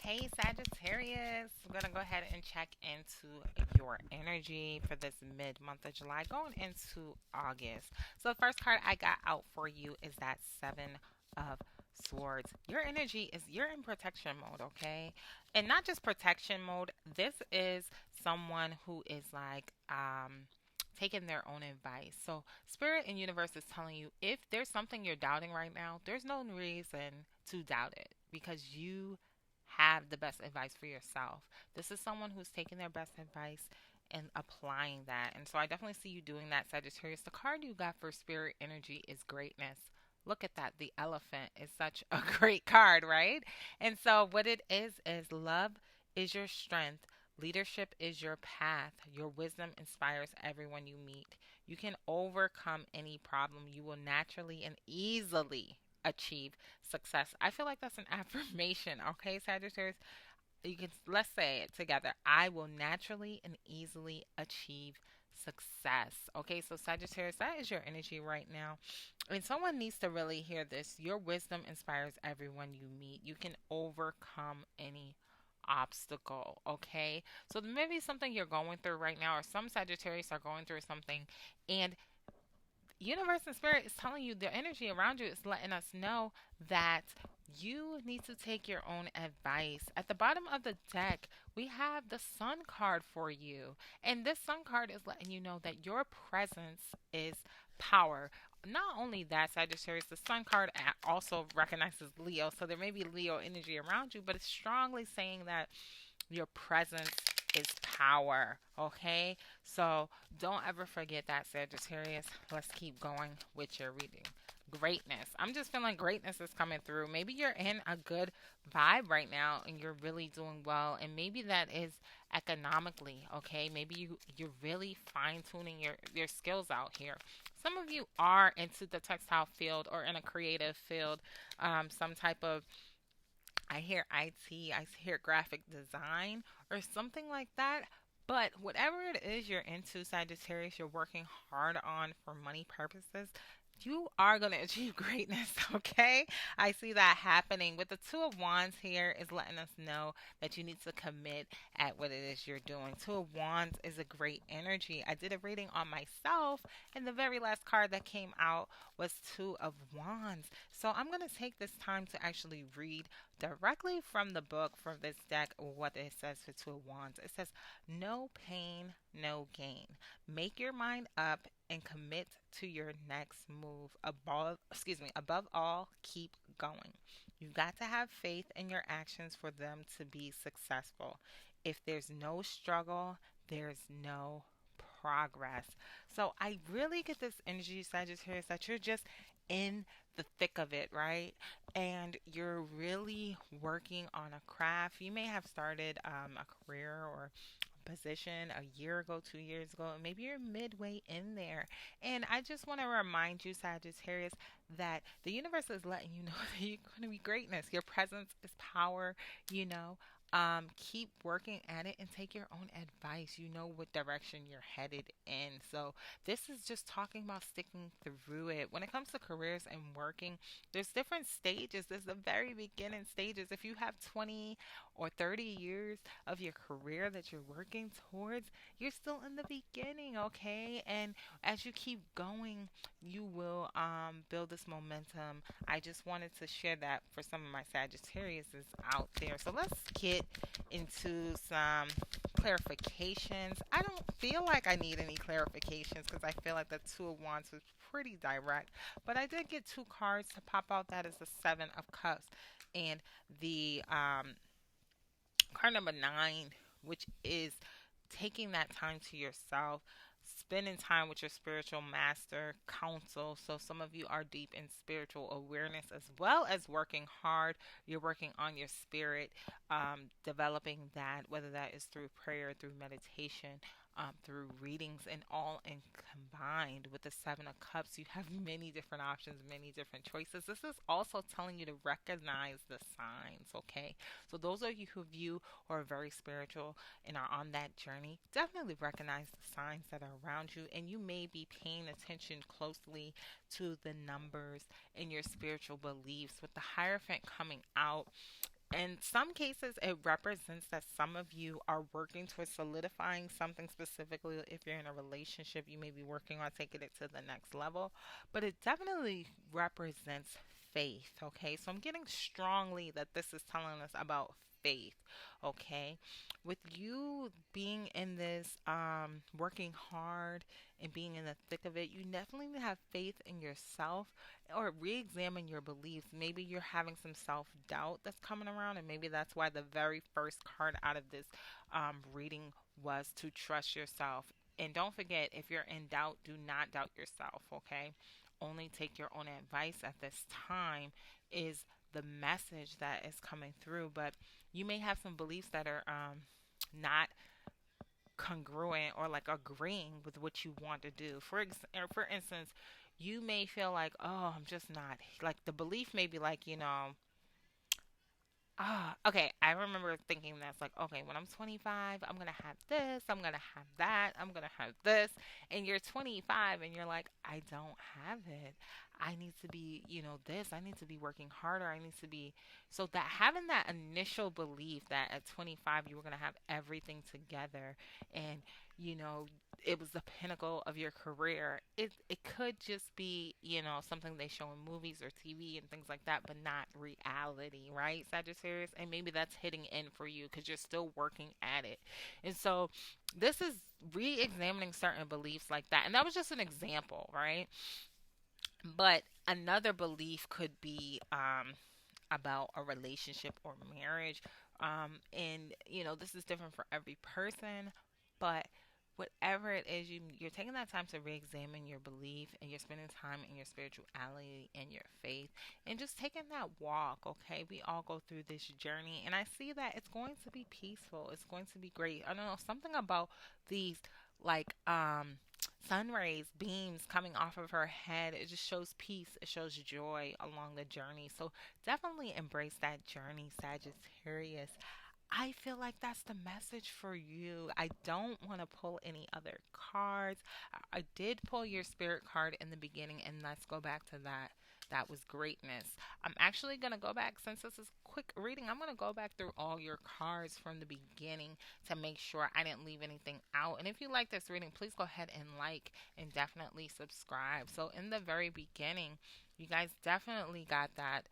Hey Sagittarius, we're going to go ahead and check into your energy for this mid month of July going into August. So, the first card I got out for you is that Seven of Swords. Your energy is you're in protection mode, okay? And not just protection mode, this is someone who is taking their own advice. So, Spirit and Universe is telling you if there's something you're doubting right now, there's no reason to doubt it because you have the best advice for yourself. This is someone who's taking their best advice and applying that. And so I definitely see you doing that, Sagittarius. The card you got for spirit energy is greatness. Look at that. The elephant is such a great card, right? And so what it is love is your strength. Leadership is your path. Your wisdom inspires everyone you meet. You can overcome any problem. You will naturally and easily achieve success. I feel like that's an affirmation, okay, Sagittarius? You can let's say it together. I will naturally and easily achieve success. Okay, so Sagittarius, that is your energy right now. And someone needs to really hear this. Your wisdom inspires everyone you meet. You can overcome any obstacle, okay? So maybe something you're going through right now, or some Sagittarius are going through something, and universe and spirit is telling you the energy around you is letting us know that you need to take your own advice. At the bottom of the deck, we have the sun card for you. And this sun card is letting you know that your presence is power. Not only that, Sagittarius, the sun card also recognizes Leo. So there may be Leo energy around you, but it's strongly saying that your presence is power. Okay? So don't ever forget that, Sagittarius. Let's keep going with your reading. Greatness. I'm just feeling greatness is coming through. Maybe you're in a good vibe right now and you're really doing well. And maybe that is economically, okay? Maybe you're really fine tuning your skills out here. Some of you are into the textile field or in a creative field, some type of I hear IT, I hear graphic design or something like that. But whatever it is you're into, Sagittarius, you're working hard on for money purposes, you are going to achieve greatness, okay? I see that happening. With the Two of Wands here is letting us know that you need to commit at what it is you're doing. Two of Wands is a great energy. I did a reading on myself, and the very last card that came out was Two of Wands. So I'm going to take this time to actually read directly from the book from this deck what it says for Two of Wands. It says, no pain, no gain. Make your mind up and commit to your next move. Above all, keep going. You've got to have faith in your actions for them to be successful. If there's no struggle, there's no progress. So I really get this energy, Sagittarius, that you're just in the thick of it, right? And you're really working on a craft. You may have started a career or position a year ago, 2 years ago, and maybe you're midway in there. And I just want to remind you, Sagittarius, that the universe is letting you know that you're going to be greatness. Your presence is power, you know. Keep working at it and take your own advice. You know what direction you're headed in. So, this is just talking about sticking through it. When it comes to careers and working, there's different stages. There's the very beginning stages. If you have 20 or 30 years of your career that you're working towards, you're still in the beginning, okay? And as you keep going, you will build this momentum. I just wanted to share that for some of my Sagittarius out there. So let's get into some clarifications. I don't feel like I need any clarifications because I feel like the Two of Wands was pretty direct. But I did get two cards to pop out. That is the Seven of Cups and the card number 9, which is taking that time to yourself, spending time with your spiritual master, counsel. So, some of you are deep in spiritual awareness as well as working hard. You're working on your spirit, developing that, whether that is through prayer, through meditation. Through readings and all and combined with the Seven of Cups, you have many different options, many different choices. This is also telling you to recognize the signs, okay? So those of you who are very spiritual and are on that journey, definitely recognize the signs that are around you, and you may be paying attention closely to the numbers in your spiritual beliefs. With the Hierophant coming out, In some cases, it represents that some of you are working towards solidifying something specifically. If you're in a relationship, you may be working on taking it to the next level, but it definitely represents faith, okay? So I'm getting strongly that this is telling us about faith, okay? With you being in this, working hard and being in the thick of it, you definitely have faith in yourself or re-examine your beliefs. Maybe you're having some self-doubt that's coming around, and maybe that's why the very first card out of this reading was to trust yourself. And don't forget, if you're in doubt, do not doubt yourself, okay? Only take your own advice at this time is the message that is coming through. But you may have some beliefs that are not congruent or like agreeing with what you want to do. For instance, you may feel like, oh, I'm just not like the belief may be like, okay. I remember thinking that's like, okay, when I'm 25, I'm gonna have this, I'm gonna have that, I'm gonna have this, and you're 25, and you're like, I don't have it. I need to be, this. I need to be working harder. I need to be. So that having that initial belief that at 25 you were gonna have everything together, and you know it was the pinnacle of your career. It could just be, something they show in movies or TV and things like that, but not reality, right, Sagittarius? And maybe that's hitting in for you because you're still working at it. And so this is re-examining certain beliefs like that. And that was just an example, right? But another belief could be about a relationship or marriage. And, this is different for every person, but whatever it is, you're taking that time to re-examine your belief, and you're spending time in your spirituality and your faith and just taking that walk. Okay, we all go through this journey, and I see that it's going to be peaceful, it's going to be great. I don't know, something about these, like, sun rays, beams coming off of her head, it just shows peace, it shows joy along the journey. So definitely embrace that journey, Sagittarius. I feel like that's the message for you. I don't want to pull any other cards. I did pull your spirit card in the beginning, and let's go back to that. That was greatness. I'm actually going to go back, since this is quick reading, I'm going to go back through all your cards from the beginning to make sure I didn't leave anything out. And if you like this reading, please go ahead and like and definitely subscribe. So, in the very beginning, you guys definitely got that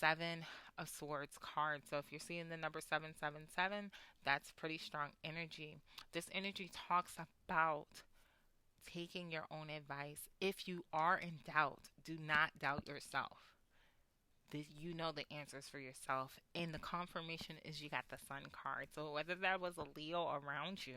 Seven of Swords card. So if you're seeing the number 777, that's pretty strong energy. This energy talks about taking your own advice. If you are in doubt, do not doubt yourself. You know the answers for yourself. And the confirmation is you got the Sun card. So whether that was a Leo around you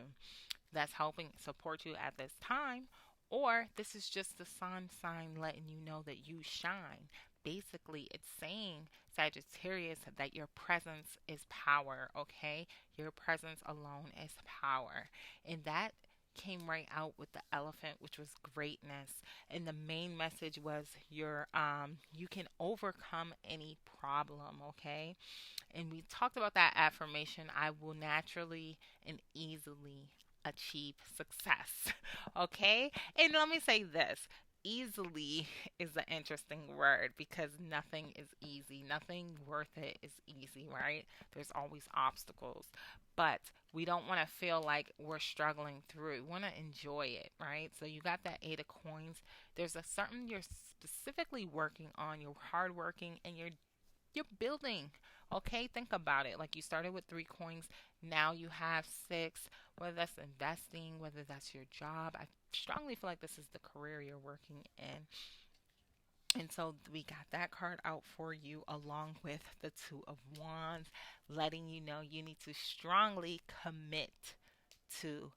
that's helping support you at this time, or this is just the sun sign letting you know that you shine. Basically, it's saying, Sagittarius, that your presence is power, okay? Your presence alone is power. And that came right out with the elephant, which was greatness. And the main message was you can overcome any problem, okay? And we talked about that affirmation, I will naturally and easily achieve success. Okay? And let me say this, easily is an interesting word because nothing is easy. Nothing worth it is easy, right? There's always obstacles. But we don't want to feel like we're struggling through. We want to enjoy it, right? So you got that 8 of coins. There's a certain you're specifically working on. You're hardworking and you're building. Okay, think about it. Like you started with 3 coins, now you have 6. Whether that's investing, whether that's your job, I strongly feel like this is the career you're working in. And so we got that card out for you along with the 2 of Wands, letting you know you need to strongly commit to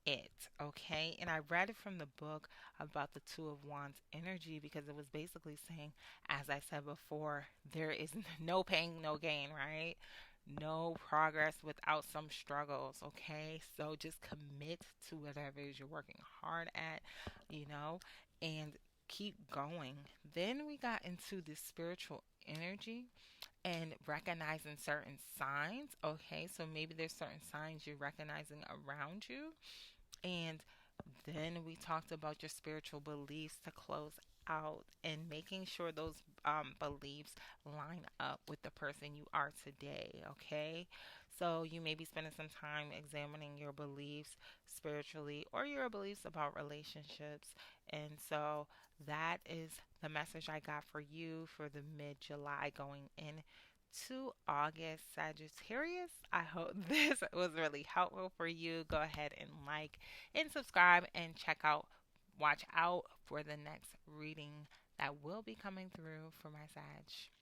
it. Okay. And I read it from the book about the 2 of Wands energy because it was basically saying, as I said before, there is no pain, no gain, right? No progress without some struggles. Okay. So just commit to whatever it is you're working hard at, and keep going. Then we got into the spiritual energy and recognizing certain signs. Okay, so maybe there's certain signs you're recognizing around you, and then we talked about your spiritual beliefs to close out and making sure those beliefs line up with the person you are today, okay? So you may be spending some time examining your beliefs spiritually or your beliefs about relationships. And so that is the message I got for you for the mid July going in to August, Sagittarius. I hope this was really helpful for you. Go ahead and like and subscribe and watch out for the next reading that will be coming through for my Sag.